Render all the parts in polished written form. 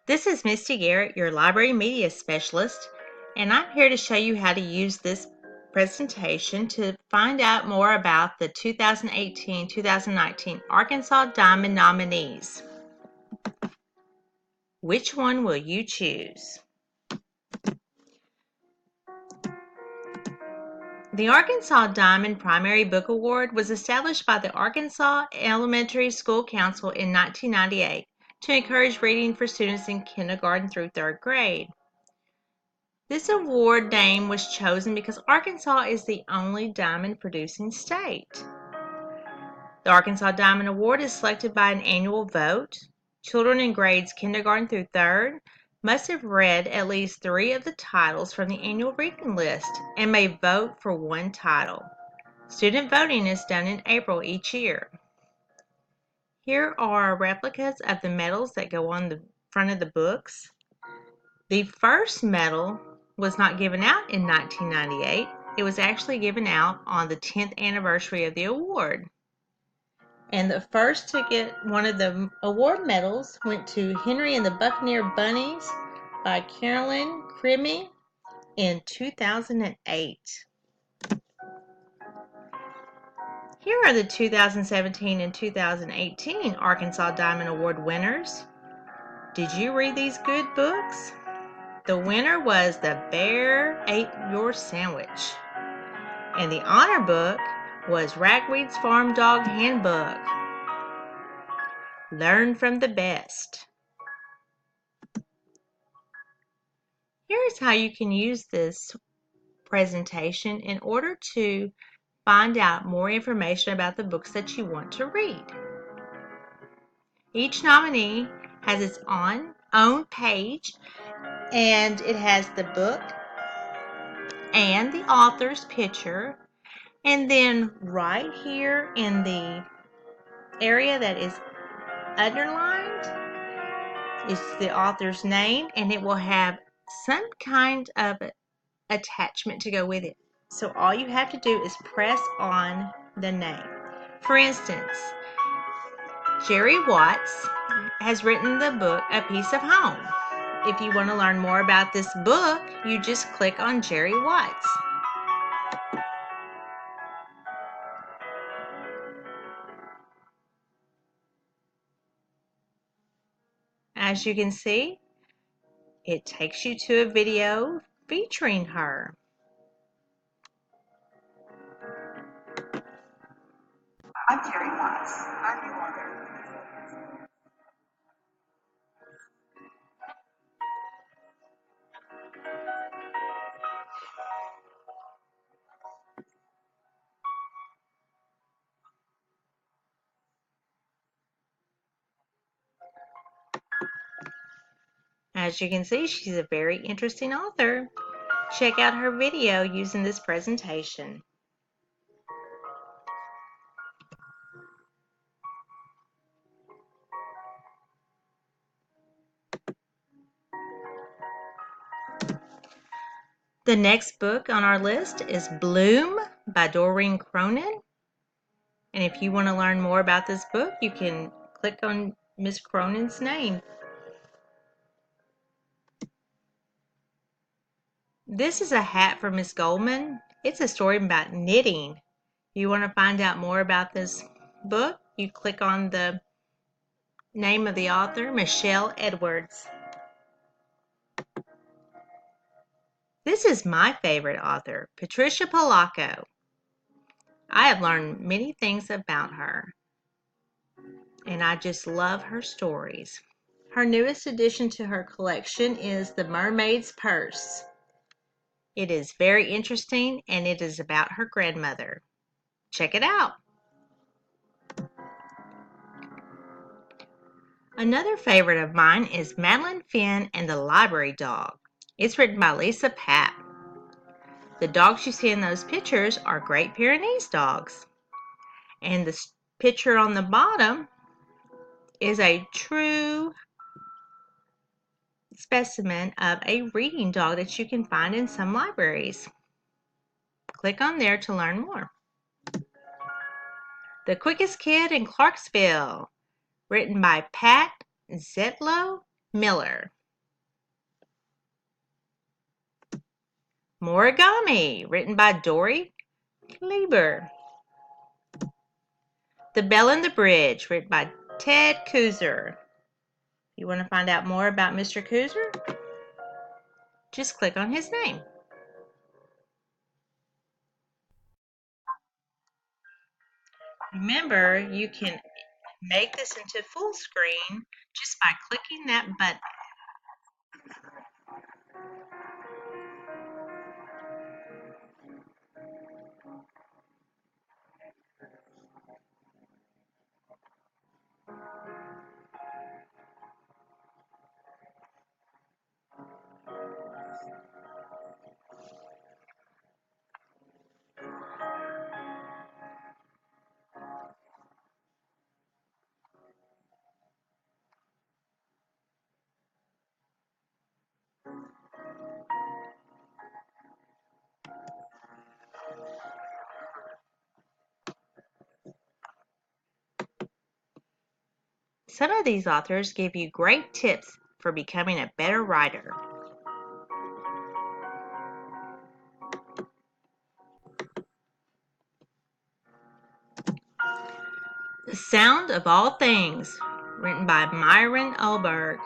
This is Misty Garrett, your library media specialist, and I'm here to show you how to use this presentation to find out more about the 2018-2019 Arkansas Diamond nominees. Which one will you choose? The Arkansas Diamond Primary Book Award was established by the Arkansas Elementary School Council in 1998 to encourage reading for students in kindergarten through third grade. This award name was chosen because Arkansas is the only diamond producing state. The Arkansas Diamond Award is selected by an annual vote. Children in grades kindergarten through third must have read at least 3 of the titles from the annual reading list and may vote for one title. Student voting is done in April each year. Here are replicas of the medals that go on the front of the books. The first medal was not given out in 1998. It was actually given out on the 10th anniversary of the award. And the first to get one of the award medals went to Henry and the Buccaneer Bunnies by Carolyn Crimi in 2008. Here are the 2017 and 2018 Arkansas Diamond Award winners. Did you read these good books? The winner was The Bear Ate Your Sandwich. And the honor book was Ragweed's Farm Dog Handbook. Learn from the best. Here's how you can use this presentation in order to find out more information about the books that you want to read. Each nominee has its own page, and it has the book and the author's picture, and then right here in the area that is underlined is the author's name, and it will have some kind of attachment to go with it. So all you have to do is press on the name. For instance, Jerry Watts has written the book A Piece of Home. If you want to learn more about this book, you just click on Jerry Watts. As you can see, it takes you to a video featuring her. I'm Jerry Watts. I'm the author. As you can see, she's a very interesting author. Check out her video using this presentation. The next book on our list is Bloom by Doreen Cronin. And if you want to learn more about this book, you can click on Miss Cronin's name. This is a hat for Miss Goldman. It's a story about knitting. You want to find out more about this book, you click on the name of the author, Michelle Edwards. This is my favorite author, Patricia Polacco. I have learned many things about her, and I just love her stories. Her newest addition to her collection is The Mermaid's Purse. It is very interesting, and it is about her grandmother. Check it out. Another favorite of mine is Madeline Finn and the Library Dog. It's written by Lisa Papp. The dogs you see in those pictures are Great Pyrenees dogs. And the picture on the bottom is a true specimen of a reading dog that you can find in some libraries. Click on there to learn more. The Quickest Kid in Clarksville, written by Pat Zetlow, Miller. Morigami, written by Dory Kleber. The Bell and the Bridge, written by Ted Kooser. You want to find out more about Mr. Kooser? Just click on his name. Remember, you can make this into full screen just by clicking that button. Some of these authors give you great tips for becoming a better writer. The Sound of All Things, written by Myron Oberg.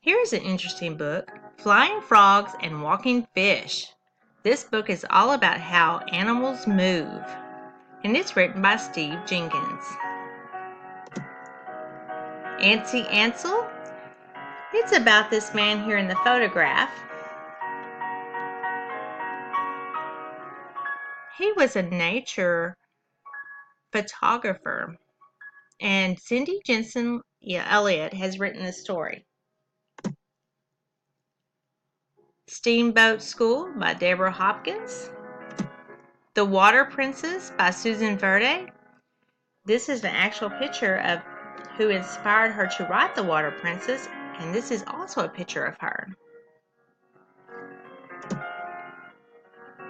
Here's an interesting book, Flying Frogs and Walking Fish. This book is all about how animals move, and it's written by Steve Jenkins. Antsy Ansel. It's about this man here in the photograph. He was a nature photographer, and Cindy Jensen Elliott has written the story. Steamboat School by Deborah Hopkins. The Water Princess by Susan Verde. This is an actual picture of who inspired her to write The Water Princess, and this is also a picture of her.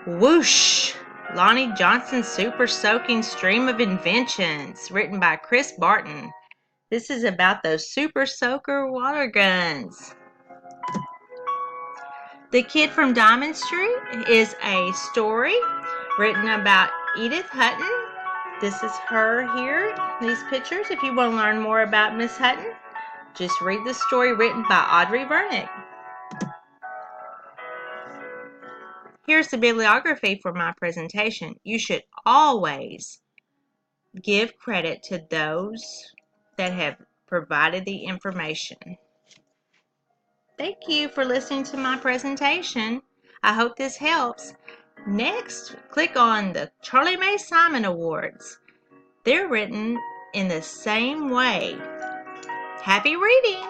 Whoosh! Lonnie Johnson's Super Soaking Stream of Inventions, written by Chris Barton. This is about those super soaker water guns. The Kid from Diamond Street is a story written about Edith Hutton. This is her here, these pictures. If you want to learn more about Miss Hutton, just read the story written by Audrey Vernick. Here's the bibliography for my presentation. You should always give credit to those that have provided the information. Thank you for listening to my presentation. I hope this helps. Next, click on the Charlie Mae Simon Awards. They're written in the same way. Happy reading!